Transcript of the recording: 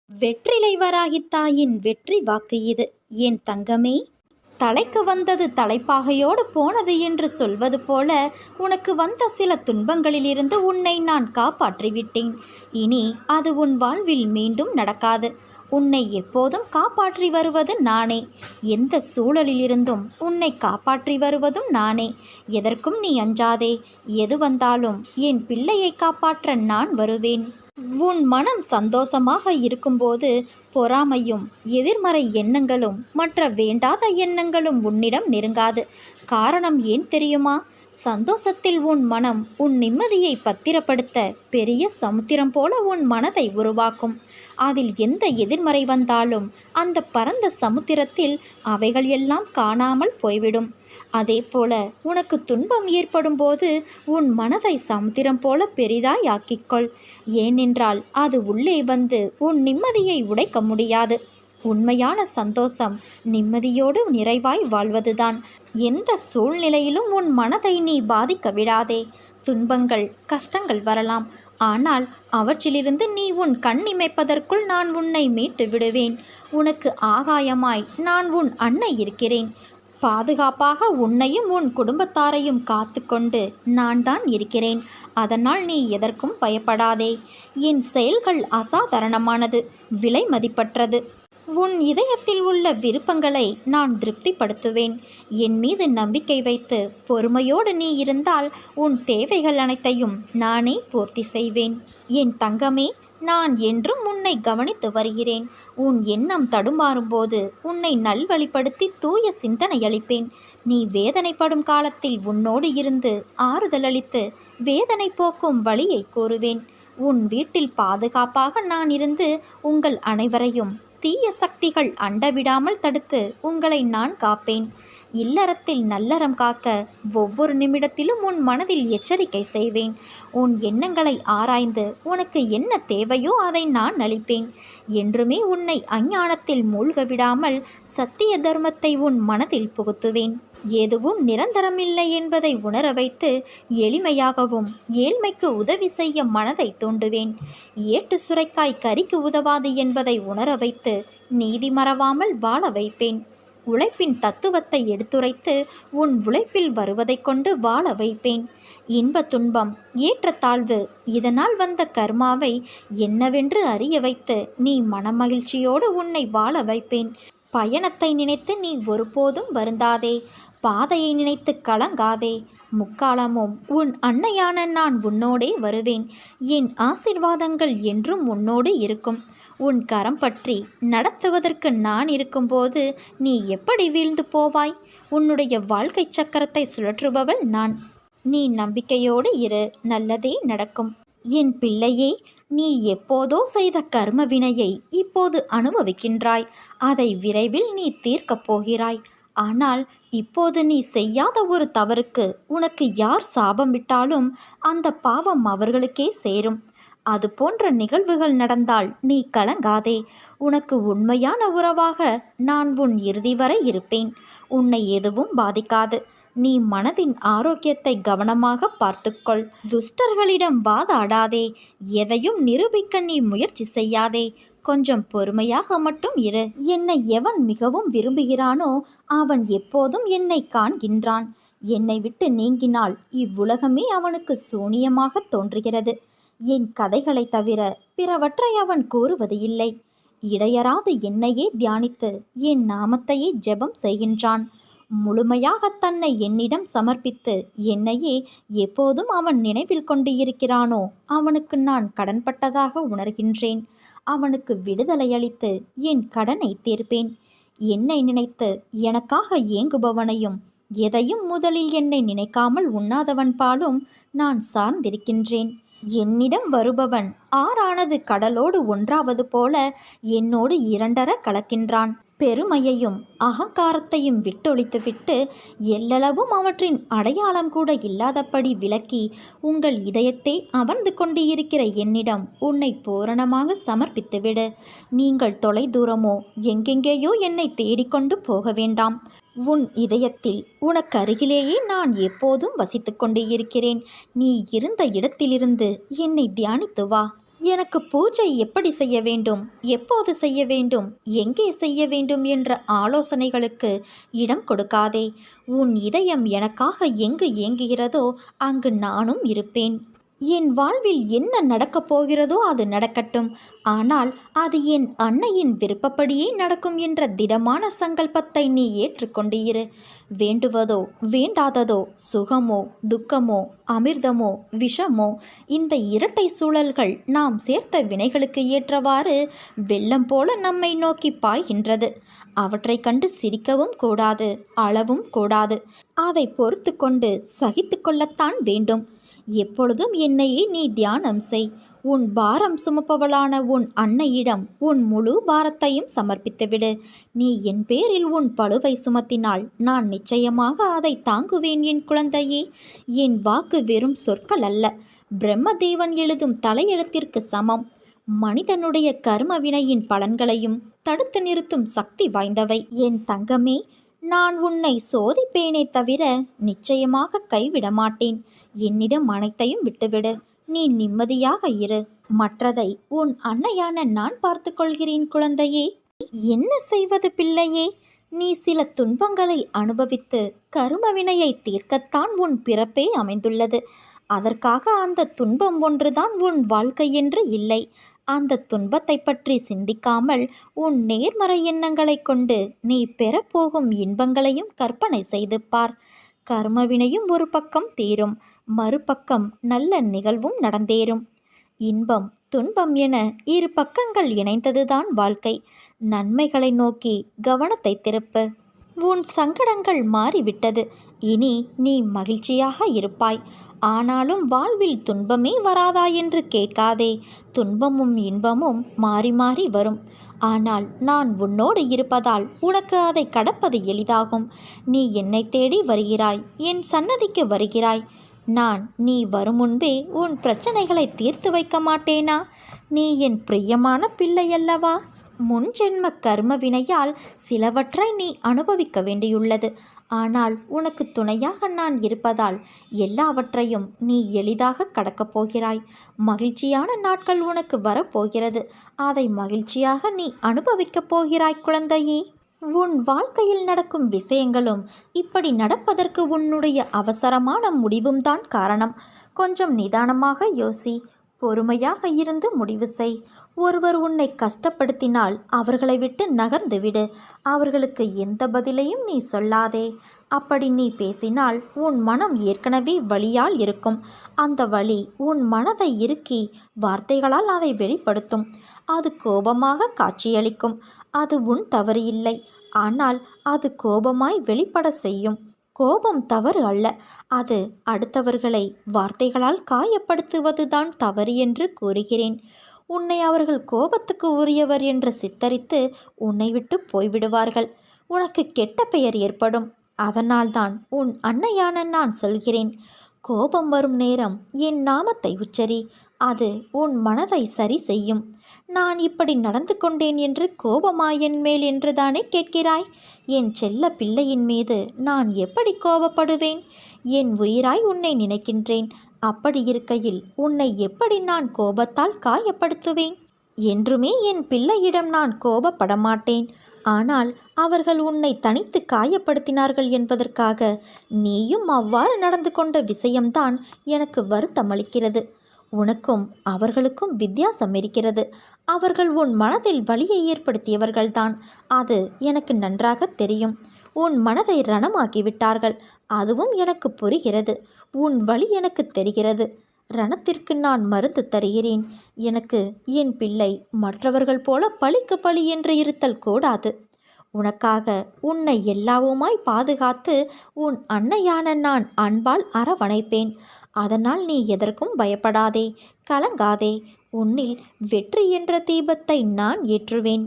வெற்றிலை வராகி தாயின் வெற்றி வாக்கு இது. என் தங்கமே, தலைக்கு வந்தது தலைப்பாகையோடு போனது என்று சொல்வது போல உனக்கு வந்த சில துன்பங்களிலிருந்து உன்னை நான் காப்பாற்றிவிட்டேன். இனி அது உன் வாழ்வில் மீண்டும் நடக்காது. உன்னை எப்போதும் காப்பாற்றி வருவது நானே. எந்த சூழலிலிருந்தும் உன்னை காப்பாற்றி வருவதும் நானே. எதற்கும் நீ அஞ்சாதே. எது வந்தாலும் என் பிள்ளையை காப்பாற்ற நான் வருவேன். உன் மனம் சந்தோஷமாக இருக்கும்போது பொறாமையும் எதிர்மறை எண்ணங்களும் மற்ற வேண்டாத எண்ணங்களும் உன்னிடம் நெருங்காது. காரணம் ஏன் தெரியுமா? சந்தோஷத்தில் உன் மனம் உன் நிம்மதியை பத்திரப்படுத்த பெரிய சமுத்திரம் போல உன் மனதை உருவாக்கும். அதில் எந்த எதிர்மறை வந்தாலும் அந்த பரந்த சமுத்திரத்தில் அவைகள் எல்லாம் காணாமல் போய்விடும். அதே போல உனக்கு துன்பம் ஏற்படும் போது உன் மனதை சமுத்திரம் போல பெரிதாய் ஆக்கிக்கொள். ஏனென்றால் அது உள்ளே வந்து உன் நிம்மதியை உடைக்க முடியாது. உண்மையான சந்தோஷம் நிம்மதியோடு நிறைவாய் வாழ்வதுதான். எந்த சூழ்நிலையிலும் உன் மனதை நீ பாதிக்க விடாதே. துன்பங்கள் கஷ்டங்கள் வரலாம், ஆனால் அவற்றிலிருந்து நீ உன் கண் இமைப்பதற்குள் நான் உன்னை மீட்டு விடுவேன். உனக்கு ஆகாயமாய் நான் உன் அன்னை இருக்கிறேன். பாதுகாப்பாக உன்னையும் உன் குடும்பத்தாரையும் காத்து கொண்டு நான் தான் இருக்கிறேன். அதனால் நீ எதற்கும் பயப்படாதே. என் செயல்கள் அசாதாரணமானது, விலை மதிப்பற்றது. உன் இதயத்தில் உள்ள விருப்பங்களை நான் திருப்திப்படுத்துவேன். என் மீது நம்பிக்கை வைத்து பொறுமையோடு நீ இருந்தால் உன் தேவைகள் அனைத்தையும் நானே பூர்த்தி செய்வேன். என் தங்கமே, நான் என்றும் உன்னை கவனித்து வருகிறேன். உன் எண்ணம் தடுமாறும்போது உன்னை நல்வழிப்படுத்தி தூய சிந்தனை அளிப்பேன். நீ வேதனைப்படும் காலத்தில் உன்னோடு இருந்து ஆறுதல் அளித்து வேதனை போக்கும் வழியை கூறுவேன். உன் வீட்டில் பாதுகாப்பாக நான் இருந்து உங்கள் அனைவரையும் தீய சக்திகள் அண்டவிடாமல் தடுத்து உங்களை நான் காப்பேன். இல்லறத்தில் நல்லறம் காக்க ஒவ்வொரு நிமிடத்திலும் உன் மனதில் எச்சரிக்கை செய்வேன். உன் எண்ணங்களை ஆராய்ந்து உனக்கு என்ன தேவையோ அதை நான் அளிப்பேன். என்றுமே உன்னை அஞ்ஞானத்தில் மூழ்க விடாமல் சத்திய தர்மத்தை உன் மனதில் புகுத்துவேன். எதுவும் நிரந்தரமில்லை என்பதை உணர வைத்து எளிமையாகவும் ஏழ்மைக்கு உதவி செய்ய மனதை தூண்டுவேன். ஏட்டு சுரைக்காய் கறிக்கு உதவாது என்பதை உணர வைத்து நீதி மறவாமல் வாழ வைப்பேன். உழைப்பின் தத்துவத்தை எடுத்துரைத்து உன் உழைப்பில் வருவதை கொண்டு வாழ வைப்பேன். இன்ப துன்பம் ஏற்றத்தாழ்வு இதனால் வந்த கர்மாவை என்னவென்று அறிய வைத்து நீ மனமகிழ்ச்சியோடு உன்னை வாழ வைப்பேன். பயணத்தை நினைத்து நீ ஒருபோதும் வருந்தாதே. பாதையை நினைத்து கலங்காதே. முக்காலமும் உன் அன்னையான நான் உன்னோடே வருவேன். என் ஆசீர்வாதங்கள் என்றும் உன்னோடு இருக்கும். உன் கரம் பற்றி நடத்துவதற்கு நான் இருக்கும்போது நீ எப்படி வீழ்ந்து போவாய்? உன்னுடைய வாழ்க்கை சக்கரத்தை சுழற்றுபவள் நான். நீ நம்பிக்கையோடு இரு, நல்லதே நடக்கும். என் பிள்ளையே, நீ எப்போதோ செய்த கர்ம வினையை இப்போது அனுபவிக்கின்றாய். அதை விரைவில் நீ தீர்க்கப் போகிறாய். ஆனால் இப்போது நீ செய்யாத ஒரு தவறுக்கு உனக்கு யார் சாபம் விட்டாலும் அந்த பாவம் அவர்களுக்கே சேரும். அது போன்ற நிகழ்வுகள் நடந்தால் நீ கலங்காதே. உனக்கு உண்மையான உறவாக நான் உன் இறுதி வரை இருப்பேன். உன்னை எதுவும் பாதிக்காது. நீ மனதின் ஆரோக்கியத்தை கவனமாக பார்த்துக்கொள். துஷ்டர்களிடம் வாதாடாதே. எதையும் நிரூபிக்க நீ முயற்சி செய்யாதே. கொஞ்சம் பொறுமையாக மட்டும் இரு. என்னை எவன் மிகவும் விரும்புகிறானோ அவன் எப்போதும் என்னை காண்கின்றான். என்னை விட்டு நீங்கினால் இவ்வுலகமே அவனுக்கு சூனியமாக தோன்றுகிறது. என் கதைகளை தவிர பிறவற்றை அவன் கூறுவது இல்லை. இடையறாது என்னையே தியானித்து என் நாமத்தையே ஜெபம் செய்கின்றான். முழுமையாக தன்னை என்னிடம் சமர்ப்பித்து என்னையே எப்போதும் அவன் நினைவில் கொண்டு இருக்கிறானோ அவனுக்கு நான் கடன்பட்டதாக உணர்கின்றேன். அவனுக்கு விடுதலை அளித்து என் கடனை தீர்ப்பேன். என்னை நினைத்து எனக்காக ஏங்குபவனையும் எதையும் முதலில் என்னை நினைக்காமல் உண்ணாதவன் பாலும் நான் சார்ந்திருக்கின்றேன். என்னிடம் வருபவன் ஆறானது கடலோடு ஒன்றாவது போல என்னோடு இரண்டர கலக்கின்றான். பெருமையையும் அகங்காரத்தையும் விட்டொழித்துவிட்டு எல்லளவும் அவற்றின் அடையாளம் கூட இல்லாதபடி விலக்கி உங்கள் இதயத்தை அமர்ந்து கொண்டு இருக்கிற என்னிடம் உன்னை பூரணமாக சமர்ப்பித்துவிடு. நீங்கள் தொலை தூரமோ எங்கெங்கேயோ என்னை தேடிக்கொண்டு போக வேண்டாம். உன் இதயத்தில் உனக்கு அருகிலேயே நான் எப்போதும் வசித்து கொண்டு இருக்கிறேன். நீ இருந்த இடத்திலிருந்து என்னை தியானித்து வா. எனக்கு பூஜை எப்படி செய்ய வேண்டும், எப்போது செய்ய வேண்டும், எங்கே செய்ய வேண்டும் என்ற ஆலோசனைகளுக்கு இடம் கொடுக்காதே. உன் இதயம் எனக்காக எங்கு ஏங்குகிறதோ அங்கு நானும் இருப்பேன். என் வாழ்வில் என்ன நடக்கப் போகிறதோ அது நடக்கட்டும். ஆனால் அது என் அன்னையின் விருப்பப்படியே நடக்கும் என்ற திடமான சங்கல்பத்தை நீ ஏற்றுக்கொண்டு இரு. வேண்டுவதோ வேண்டாததோ, சுகமோ துக்கமோ, அமிர்தமோ விஷமோ, இந்த இரட்டை சூழல்கள் நாம் சேர்த்த வினைகளுக்கு ஏற்றவாறு வெள்ளம் போல நம்மை நோக்கி பாய்கின்றது. அவற்றை கண்டு சிரிக்கவும் கூடாது, அழவும் கூடாது. அதை பொறுத்து கொண்டு சகித்து கொள்ளத்தான் வேண்டும். எப்பொழுதும் என்னையே நீ தியானம் செய். உன் பாரம் சுமப்பவளான உன் அன்னையிடம் உன் முழு பாரத்தையும் சமர்ப்பித்துவிடு. நீ என் பேரில் உன் பளுவை சுமத்தினால் நான் நிச்சயமாக அதை தாங்குவேன் என் குழந்தையே. என் வாக்கு வெறும் சொற்கள் அல்ல, பிரம்மதேவன் எழுதும் தலையெழுத்திற்கு சமம். மனிதனுடைய கர்ம வினையின் பலன்களையும் தடுத்து நிறுத்தும் சக்தி வாய்ந்தவை. என் தங்கமே, நான் உன்னை சோதிப்பேனே தவிர நிச்சயமாக கைவிட மாட்டேன். என்னிடம் அனைத்தையும் விட்டுவிடு. நீ நிம்மதியாக இரு. மற்றதை உன் அன்னையான நான் பார்த்து கொள்கிறேன் குழந்தையே. என்ன செய்வது பிள்ளையே? நீ சில துன்பங்களை அனுபவித்து கருமவினையை தீர்க்கத்தான் உன் பிறப்பே அமைந்துள்ளது. அதற்காக அந்த துன்பம் ஒன்றுதான் உன் வாழ்க்கை என்று இல்லை. அந்த துன்பத்தை பற்றி சிந்திக்காமல் உன் நேர்மறை எண்ணங்களை கொண்டு நீ பெறப்போகும் இன்பங்களையும் கற்பனை செய்து பார். கர்மவினையும் ஒரு பக்கம் தீரும், மறுபக்கம் நல்ல நிகழ்வும் நடந்தேறும். இன்பம் துன்பம் என இரு பக்கங்கள் இணைந்ததுதான் வாழ்க்கை. நன்மைகளை நோக்கி கவனத்தை திருப்பு. உன் சங்கடங்கள் மாறிவிட்டது. இனி நீ மகிழ்ச்சியாக இருப்பாய். ஆனாலும் வாழ்வில் துன்பமே வராதா என்று கேட்காதே. துன்பமும் இன்பமும் மாறி மாறி வரும். ஆனால் நான் உன்னோடு இருப்பதால் உனக்கு அதை கடப்பது எளிதாகும். நீ என்னை தேடி வருகிறாய், என் சன்னதிக்கு வருகிறாய். நான் நீ வரும் முன்பே உன் பிரச்சனைகளை தீர்த்து வைக்க மாட்டேனா? நீ என் பிரியமான பிள்ளையல்லவா? முன்ஜென்ம கர்ம வினையால் சிலவற்றை நீ அனுபவிக்க வேண்டியுள்ளது. ஆனால் உனக்கு துணையாக நான் இருப்பதால் எல்லாவற்றையும் நீ எளிதாக கடக்கப் போகிறாய். மகிழ்ச்சியான நாட்கள் உனக்கு வரப்போகிறது. அதை மகிழ்ச்சியாக நீ அனுபவிக்கப் போகிறாய் குழந்தையே. உன் வாழ்க்கையில் நடக்கும் விஷயங்களும் இப்படி நடப்பதற்கு உன்னுடைய அவசரமான முடிவும் தான் காரணம். கொஞ்சம் நிதானமாக யோசி. பொறுமையாக இருந்து முடிவு செய். ஒருவர் உன்னை கஷ்டப்படுத்தினால் அவர்களை விட்டு நகர்ந்து விடு. அவர்களுக்கு எந்த பதிலையும் நீ சொல்லாதே. அப்படி நீ பேசினால் உன் மனம் ஏற்கனவே வலியால் இருக்கும். அந்த வலி உன் மனதை இறுக்கி வார்த்தைகளால் அதை வெளிப்படுத்தும். அது கோபமாக காட்சியளிக்கும். அது உன் தவறு இல்லை. ஆனால் அது கோபமாய் வெளிப்பட செய்யும். கோபம் தவறு அல்ல. அது அடுத்தவர்களை வார்த்தைகளால் காயப்படுத்துவதுதான் தவறு என்று கூறுகிறேன். உன்னை அவர்கள் கோபத்துக்கு உரியவர் என்று சித்தரித்து உன்னை விட்டு போய்விடுவார்கள். உனக்கு கெட்ட பெயர் ஏற்படும். அதனால்தான் உன் அன்னையான நான் சொல்கிறேன். கோபம் வரும் நேரம் என் நாமத்தை உச்சரி. அது உன் மனதை சரி செய்யும். நான் இப்படி நடந்து கொண்டேன் என்று கோபமா என் மேல் என்றுதானே கேட்கிறாய்? என் செல்ல பிள்ளையின் மீது நான் எப்படி கோபப்படுவேன்? என் உயிராய் உன்னை நினைக்கின்றேன். அப்படி இருக்கையில் உன்னை எப்படி நான் கோபத்தால் காயப்படுத்துவேன்? என்றுமே என் பிள்ளையிடம் நான் கோபப்பட மாட்டேன். ஆனால் அவர்கள் உன்னை தனித்து காயப்படுத்தினார்கள் என்பதற்காக நீயும் அவ்வாறு நடந்து கொண்ட விஷயம்தான் எனக்கு வருத்தமளிக்கிறது. உனக்கும் அவர்களுக்கும் வித்தியாசம் இருக்கிறது. அவர்கள் உன் மனதில் வலியை ஏற்படுத்தியவர்கள்தான். அது எனக்கு நன்றாக தெரியும். உன் மனதை ரணமாக்கிவிட்டார்கள். அதுவும் எனக்கு புரிகிறது. உன் வலி எனக்கு தெரிகிறது. ரணத்திற்கு நான் மருந்து தருகிறேன். எனக்கு என் பிள்ளை மற்றவர்கள் போல பழிக்கு பழி என்று இருத்தல் கூடாது. உனக்காக உன்னை எல்லாவுமாய் பாதுகாத்து உன் அன்னையான நான் அன்பால் அரவணைப்பேன். அதனால் நீ எதற்கும் பயப்படாதே, கலங்காதே. உன்னில் வெற்றி என்ற தீபத்தை நான் ஏற்றுவேன்.